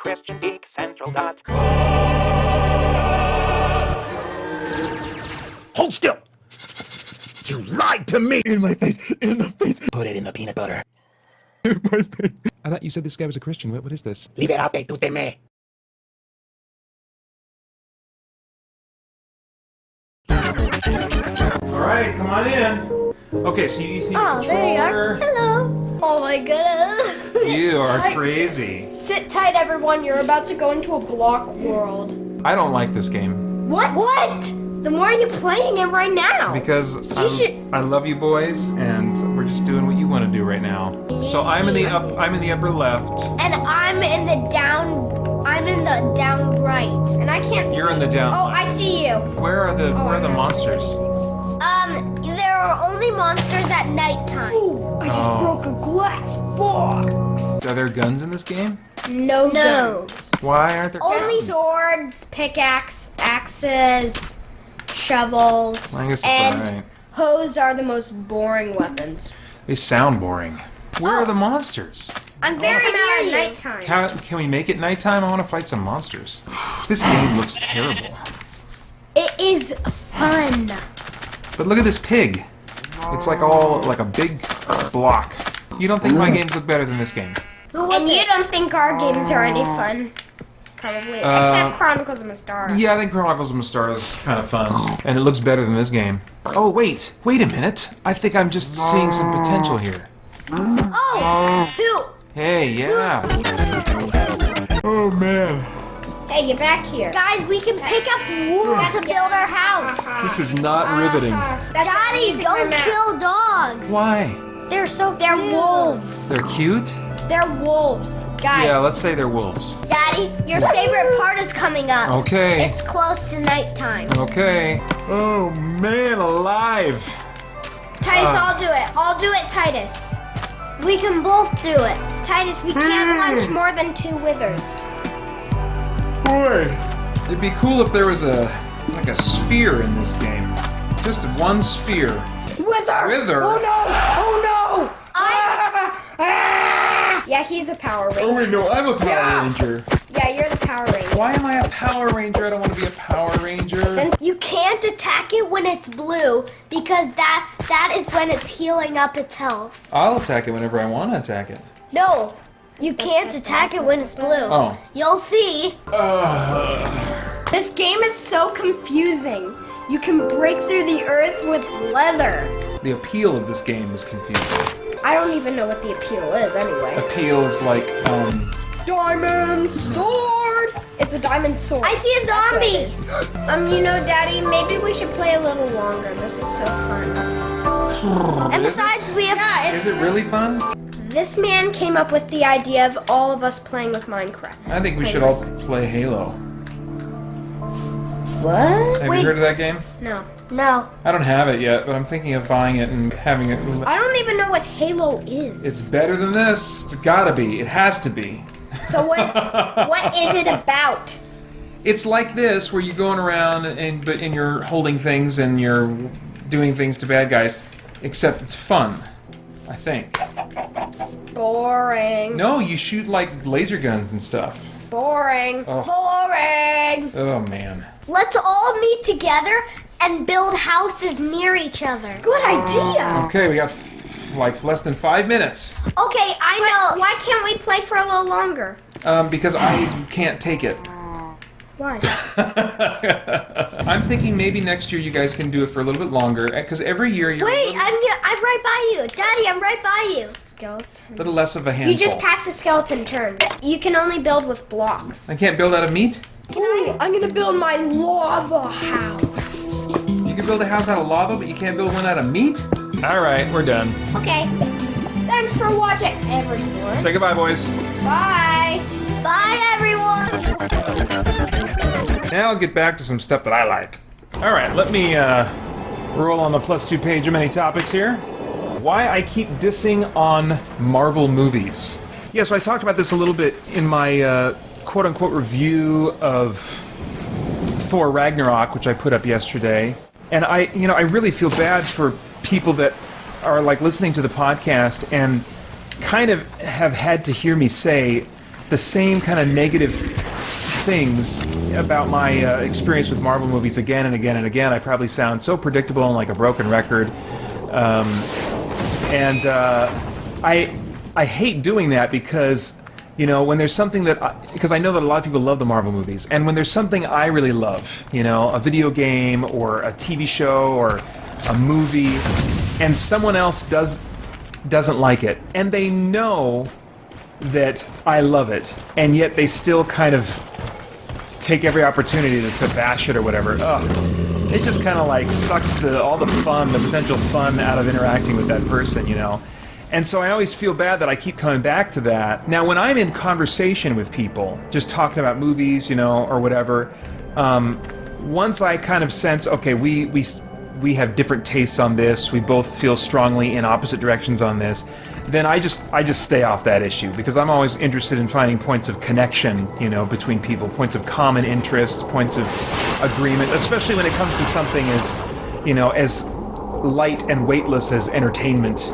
christiangeekcentral.com. Hold still! You lied to me! In my face! In the face! Put it in the peanut butter. In my face! I thought you said this guy was a Christian. What is this? Liberate tu teme. Alright, come on in. Okay, so you see Oh, there you are. Hello. Oh my goodness. You are crazy. Sit tight, everyone. You're about to go into a block world. I don't like this game. What? What? Then why are you playing it right now? Because I love you boys, and we're just doing what you want to do right now. So I'm in the upper left. And I'm in the down right. And I can't see. You're in the down. Oh, I see you. Where are the monsters? There are only monsters at nighttime. Ooh, I just broke a glass box. Are there guns in this game? No guns. Why aren't there Only guns? swords, axes, shovels, I guess it's and alright. hoes are the most boring weapons. They sound boring. Where are the monsters? I'm very Come out near at you. nighttime. Can we make it nighttime? I want to fight some monsters. This game looks terrible. It is fun. But look at this pig. It's like a big block. You don't think my games look better than this game? And you don't think our games are any fun? Probably. Except Chronicles of Mystara. Yeah, I think Chronicles of Mystara is kind of fun. And it looks better than this game. Oh, wait a minute. I think I'm just seeing some potential here. Oh! Who? Hey, yeah. Oh, man. Hey, get back here. Guys, we can pick up wool to build our house. This is not riveting. Daddy, don't kill dogs. Why? They're They're wolves. They're cute? They're wolves. Guys. Yeah, let's say they're wolves. Daddy, your favorite part is coming up. Okay. It's close to nighttime. Okay. Oh, man, alive. Titus, I'll do it. I'll do it, Titus. We can both do it. Titus, we can't launch more than 2 withers. Boy, it'd be cool if there was a sphere in this game. Just one sphere. Wither! Wither? Oh no! Oh no! Yeah, he's a Power Ranger. Oh wait, no, I'm a Power Ranger. Yeah, you're the Power Ranger. Why am I a Power Ranger? I don't want to be a Power Ranger. You can't attack it when it's blue because that is when it's healing up its health. I'll attack it whenever I want to attack it. No, you can't attack it when it's blue. Oh. You'll see. This game is so confusing. You can break through the earth with leather. The appeal of this game is confusing. I don't even know what the appeal is anyway. Appeal is like, Diamond sword! It's a diamond sword. I see a That's what it zombie. is. You know, Daddy, maybe we should play a little longer. This is so fun. And besides, we have. is it really fun? This man came up with the idea of all of us playing with Minecraft. I think we should all play Halo. What? Have you heard of that game? No. No. I don't have it yet, but I'm thinking of buying it and having it. I don't even know what Halo is. It's better than this. It's gotta be. It has to be. So what is it about? It's like this, where you're going around and you're holding things and you're doing things to bad guys, except it's fun. I think. Boring. No, you shoot like laser guns and stuff. Boring. Oh. Boring. Oh man. Let's all meet together and build houses near each other. Good idea. Okay, we got like less than 5 minutes. Okay, I know. Why can't we play for a little longer? Because I can't take it. Why? I'm thinking maybe next year you guys can do it for a little bit longer, because every year you're Wait, I'm right by you. Daddy, I'm right by you. Skeleton. a little less of a handful. You just passed the skeleton turn. You can only build with blocks. I can't build out of meat? Ooh, I'm gonna build my lava house. You can build a house out of lava, but you can't build one out of meat? Alright, we're done. Okay. Thanks for watching, everyone. Say goodbye, boys. Bye. Bye, everyone. Now I'll get back to some stuff that I like. Alright, let me roll on the +2 page of many topics here. Why I keep dissing on Marvel movies. Yeah, so I talked about this a little bit in my quote-unquote review of Thor Ragnarok, which I put up yesterday. And I really feel bad for people that are like listening to the podcast and kind of have had to hear me say the same kind of negative things about my experience with Marvel movies again and again and again. I probably sound so predictable and like a broken record. I hate doing that because, you know, when there's something because I know that a lot of people love the Marvel movies, and when there's something I really love, you know, a video game or a TV show or a movie, and someone else doesn't like it, and they know that I love it, and yet they still kind of take every opportunity to bash it or whatever. Ugh. It just kind of like sucks all the fun, the potential fun out of interacting with that person, you know. And so I always feel bad that I keep coming back to that. Now, when I'm in conversation with people, just talking about movies, you know, or whatever, once I kind of sense, okay, we have different tastes on this, we both feel strongly in opposite directions on this, then I just stay off that issue, because I'm always interested in finding points of connection, you know, between people, points of common interest, points of agreement, especially when it comes to something as, you know, as light and weightless as entertainment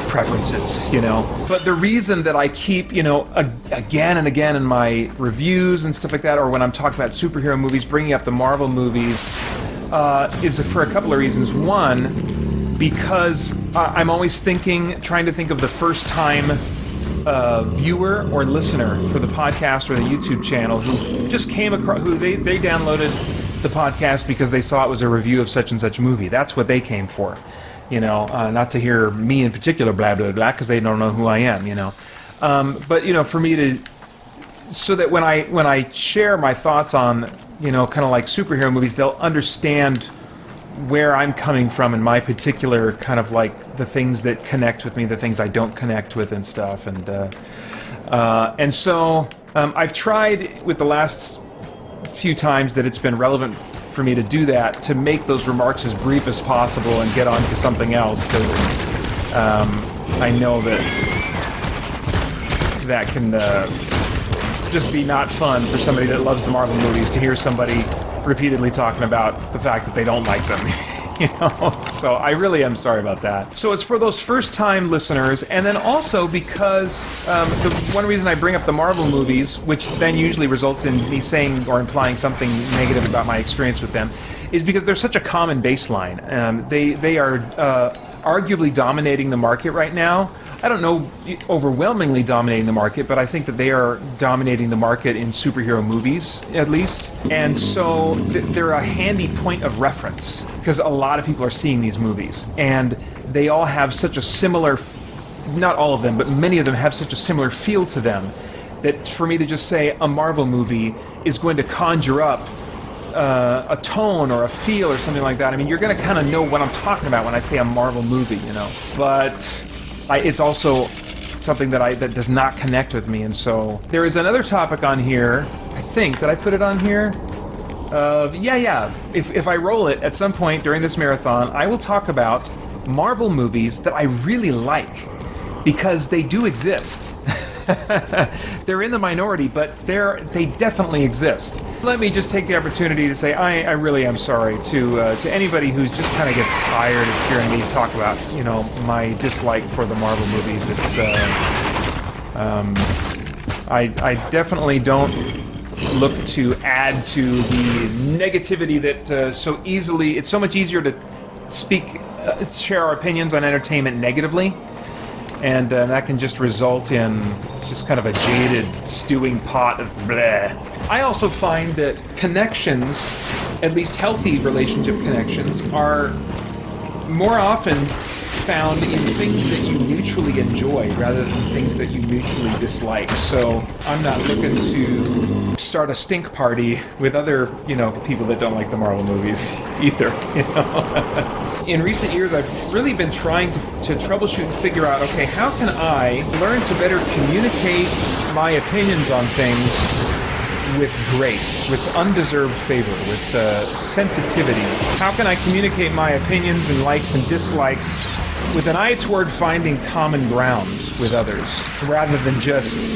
preferences, you know. But the reason that I keep, you know, again and again in my reviews and stuff like that, or when I'm talking about superhero movies, bringing up the Marvel movies, is for a couple of reasons. One, because I'm always trying to think of the first-time viewer or listener for the podcast or the YouTube channel who just came across, who they downloaded the podcast because they saw it was a review of such and such movie. That's what they came for, you know, not to hear me in particular blah blah blah, because they don't know who I am, you know. But you know, for me to, so that when I share my thoughts on, you know, kind of like superhero movies, they'll understand where I'm coming from and my particular kind of like the things that connect with me, the things I don't connect with and stuff, and so I've tried with the last few times that it's been relevant for me to do that, to make those remarks as brief as possible and get on to something else, because I know that can just be not fun for somebody that loves the Marvel movies to hear somebody repeatedly talking about the fact that they don't like them. You know, so I really am sorry about that. So it's for those first-time listeners, and then also because the one reason I bring up the Marvel movies, which then usually results in me saying or implying something negative about my experience with them, is because they're such a common baseline. They are arguably dominating the market right now. I don't know, overwhelmingly dominating the market, but I think that they are dominating the market in superhero movies, at least. And so they're a handy point of reference, because a lot of people are seeing these movies, and they all have such a similar, not all of them, but many of them have such a similar feel to them, that for me to just say a Marvel movie is going to conjure up a tone or a feel or something like that. I mean, you're going to kind of know what I'm talking about when I say a Marvel movie, you know. But it's also something that does not connect with me, and so there is another topic on here. I think, did I put it on here? Yeah. If I roll it at some point during this marathon, I will talk about Marvel movies that I really like, because they do exist. They're in the minority, but they definitely exist. Let me just take the opportunity to say I really am sorry to anybody who's just kind of gets tired of hearing me talk about, you know, my dislike for the Marvel movies. It's I definitely don't look to add to the negativity that so easily. It's so much easier to share our opinions on entertainment negatively. And that can just result in just kind of a jaded, stewing pot of bleh. I also find that connections, at least healthy relationship connections, are more often found in things that you mutually enjoy rather than things that you mutually dislike. So I'm not looking to start a stink party with other, you know, people that don't like the Marvel movies either, you know. In recent years, I've really been trying to troubleshoot and figure out, okay, how can I learn to better communicate my opinions on things with grace, with undeserved favor, with sensitivity? How can I communicate my opinions and likes and dislikes with an eye toward finding common ground with others, rather than just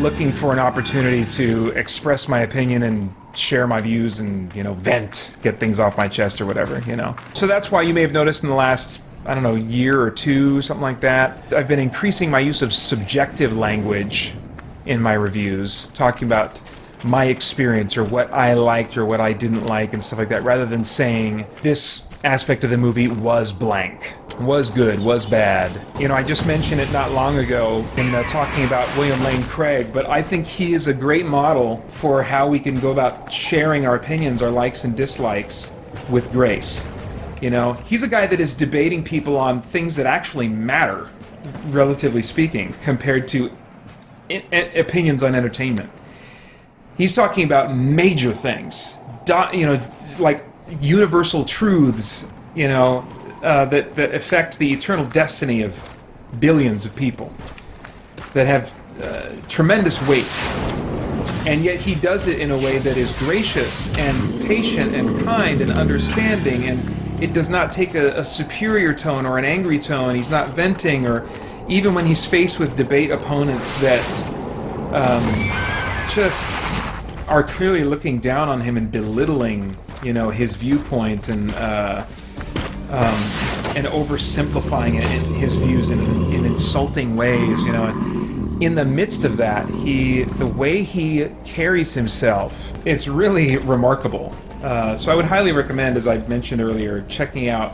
looking for an opportunity to express my opinion and share my views and, you know, vent, get things off my chest or whatever, you know. So that's why you may have noticed in the last, I don't know, year or two, something like that, I've been increasing my use of subjective language in my reviews, talking about my experience or what I liked or what I didn't like and stuff like that, rather than saying this aspect of the movie was blank, was good, was bad. You know, I just mentioned it not long ago in talking about William Lane Craig, but I think he is a great model for how we can go about sharing our opinions, our likes and dislikes with grace. You know, he's a guy that is debating people on things that actually matter, relatively speaking, compared to opinions on entertainment. He's talking about major things, you know, like universal truths, you know, that affect the eternal destiny of billions of people, that have tremendous weight. And yet he does it in a way that is gracious and patient and kind and understanding, and it does not take a superior tone or an angry tone. He's not venting, or even when he's faced with debate opponents that just are clearly looking down on him and belittling, you know, his viewpoint and oversimplifying it, his views in insulting ways, you know. In the midst of that, the way he carries himself, it's really remarkable. So I would highly recommend, as I mentioned earlier, checking out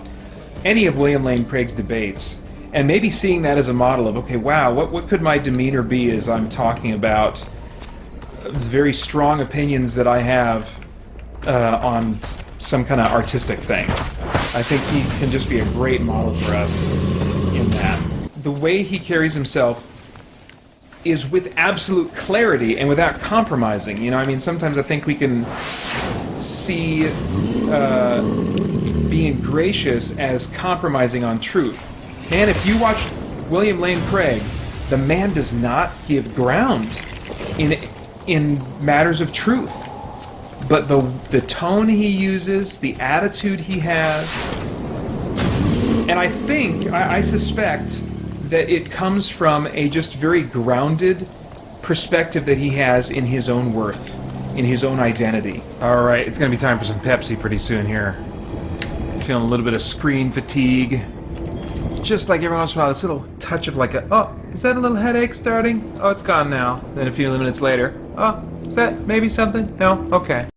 any of William Lane Craig's debates, and maybe seeing that as a model of, okay, wow, what could my demeanor be as I'm talking about very strong opinions that I have on some kind of artistic thing. I think he can just be a great model for us in that. The way he carries himself is with absolute clarity and without compromising. You know, I mean, sometimes I think we can see being gracious as compromising on truth. And if you watch William Lane Craig, the man does not give ground in matters of truth. But the tone he uses, the attitude he has, and I suspect that it comes from a just very grounded perspective that he has in his own worth, in his own identity. All right, it's going to be time for some Pepsi pretty soon here. Feeling a little bit of screen fatigue. Just like every once in a while, this little touch of like oh, is that a little headache starting? Oh, it's gone now. Then a few minutes later, oh, is that maybe something? No? Okay.